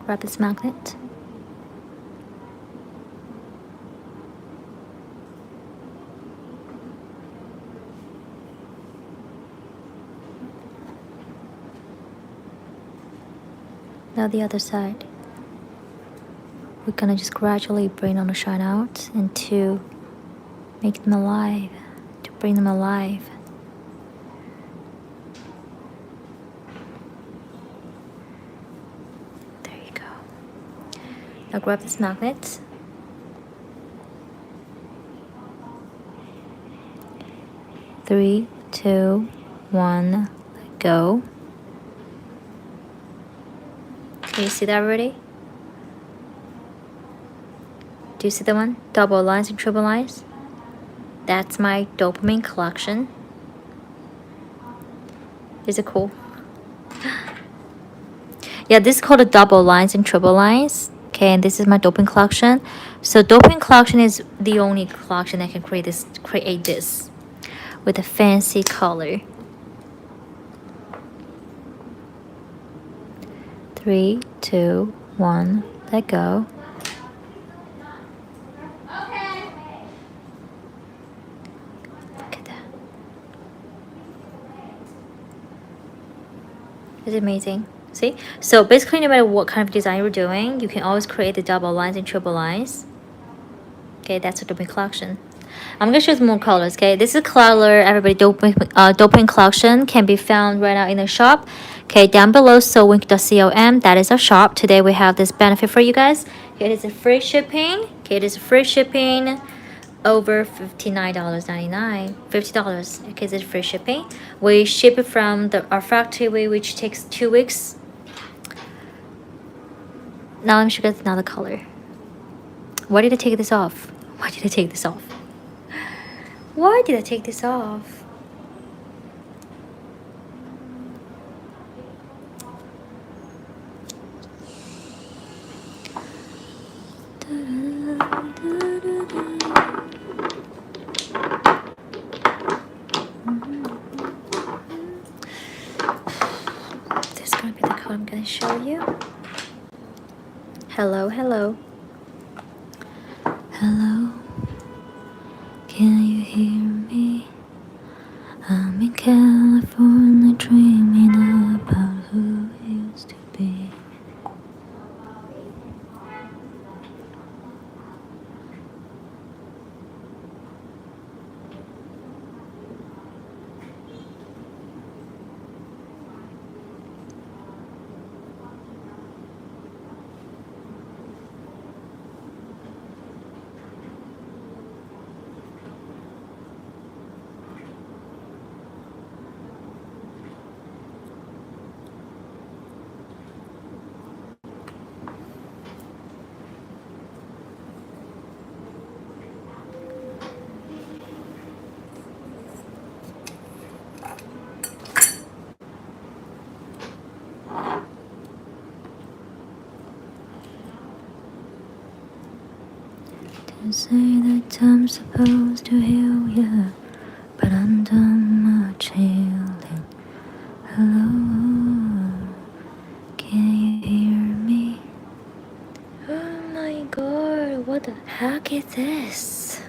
grab this magnet. Now the other side. We're gonna just gradually bring on the shine out and to make them alive, to bring them alive. There you go. Now grab this magnet. Three, two, one, let go. Can you see that already? Do you see the one? Double lines and triple lines? That's my dopamine collection. Is it cool? Yeah, this is called a double lines and triple lines. Okay, and this is my dopamine collection. So dopamine collection is the only collection that can create this with a fancy color. 3, 2, 1, let go. Look at that. It's amazing. See? So basically, no matter what kind of design you're doing, you can always create the double lines and triple lines. Okay, that's a dopamine collection. I'm gonna show you more colors. Okay, this is color everybody dopamine collection can be found right now in the shop. Okay, down below sewink.com, that is our shop. Today we have this benefit for you guys. Okay, it is a free shipping. Okay, it is free shipping over $59.99, $50. Okay, it's free shipping. We ship it from our factory, which takes 2 weeks. Now let me show you guys another color. Why did I take this off? Why did I take this off? Why did I take this off? This is gonna be the color I'm gonna show you. Hello, hello. Hello. Can you hear me? I'm in California dreaming about who we used to be. They say that I'm supposed to heal ya, but I'm done much healing. Hello, can you hear me? Oh my god, what the heck is this?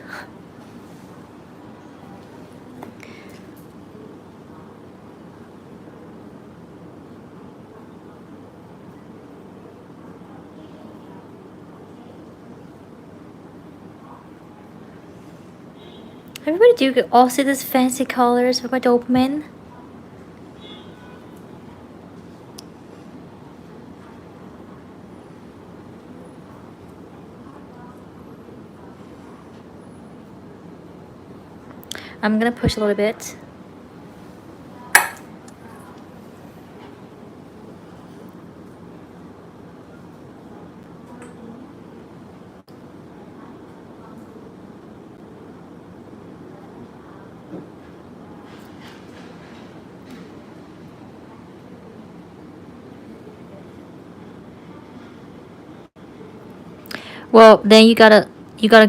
Everybody, do you all see these fancy colors for my dopamine? I'm gonna push a little bit. Well, then you gotta going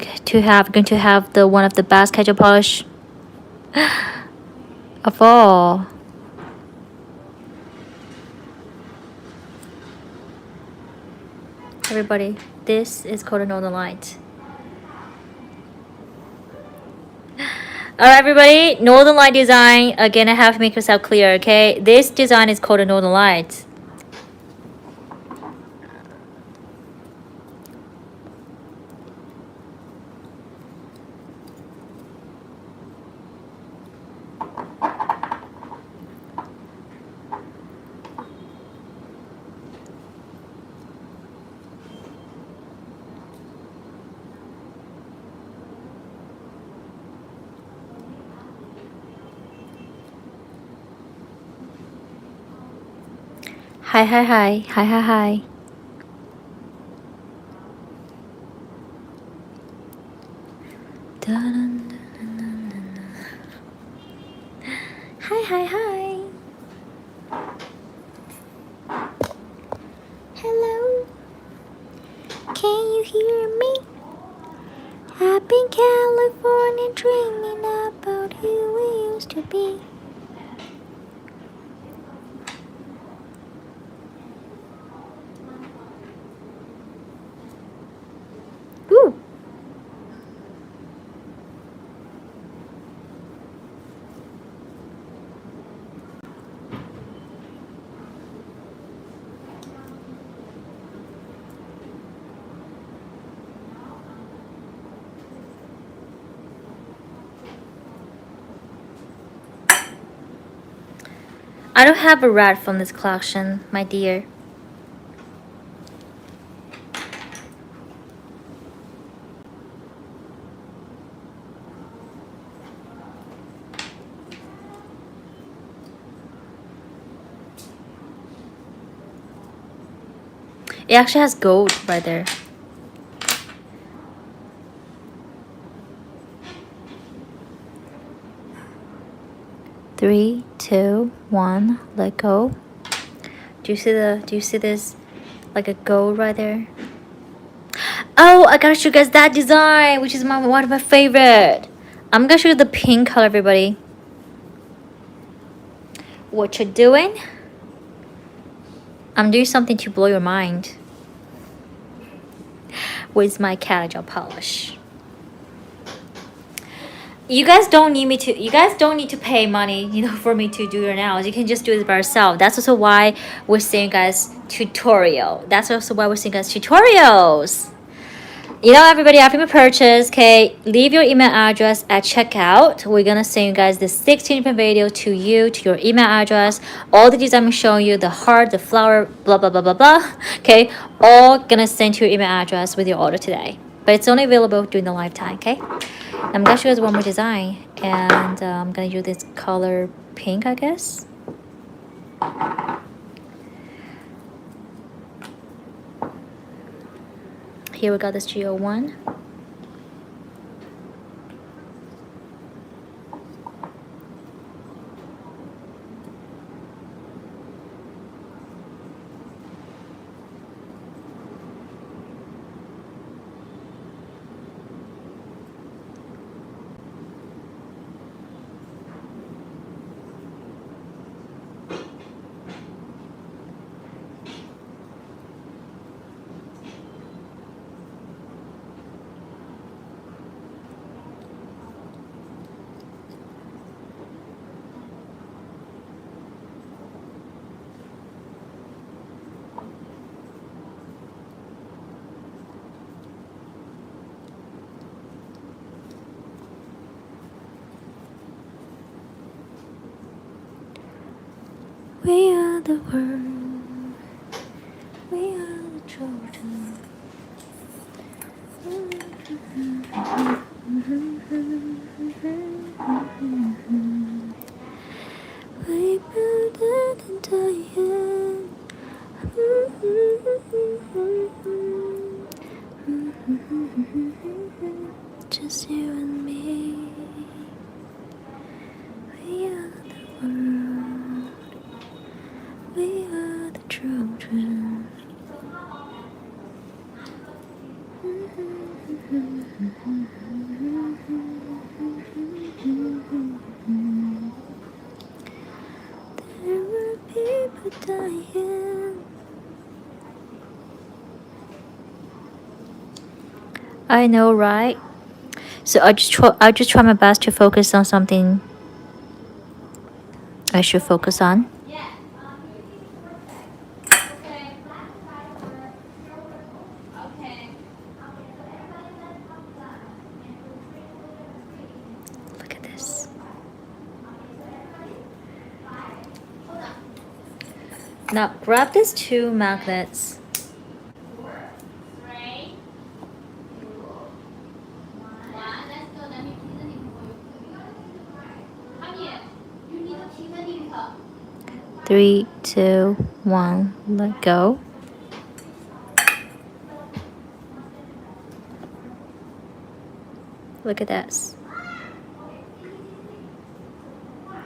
to have the one of the best casual polish of all. everybody. This is called a Northern Light. Alright, everybody. Northern Light design. Again, I have to make myself clear, okay? This design is called a Northern Light. Hi, hi, hi. Hi, hi, hi. Hi, hi, hi. Hello. Can you hear me? Up in California dreaming about who we used to be. Woo! I don't have a red from this collection, my dear. It actually has gold right there. Three, two, one, let go. Do you see this like a gold right there? Oh, I gotta show you guys that design, which is one of my favorite. I'm gonna show you the pink color, everybody. What you're doing? I'm doing something to blow your mind with my cat gel polish. You guys don't need to pay money, for me to do your nails. You can just do it by yourself. That's also why we're seeing guys tutorial. That's also why we're seeing guys tutorials. Everybody, after your purchase, okay, leave your email address at checkout. We're gonna send you guys the 16 different video to your email address. All the design I'm showing you, the heart, the flower, blah blah blah blah blah. Okay, all gonna send to your email address with your order today. But it's only available during the lifetime. Okay, I'm gonna show you guys one more design, and I'm gonna use this color pink, I guess. Here we got this GO1. We are the world. We are the children. We built it entire. Just you and me. We are the world. We are the children. I know, right? So I just try my best to focus on something I should focus on. Look at this. Now grab these two magnets. Three, two, one, let go. Look at this.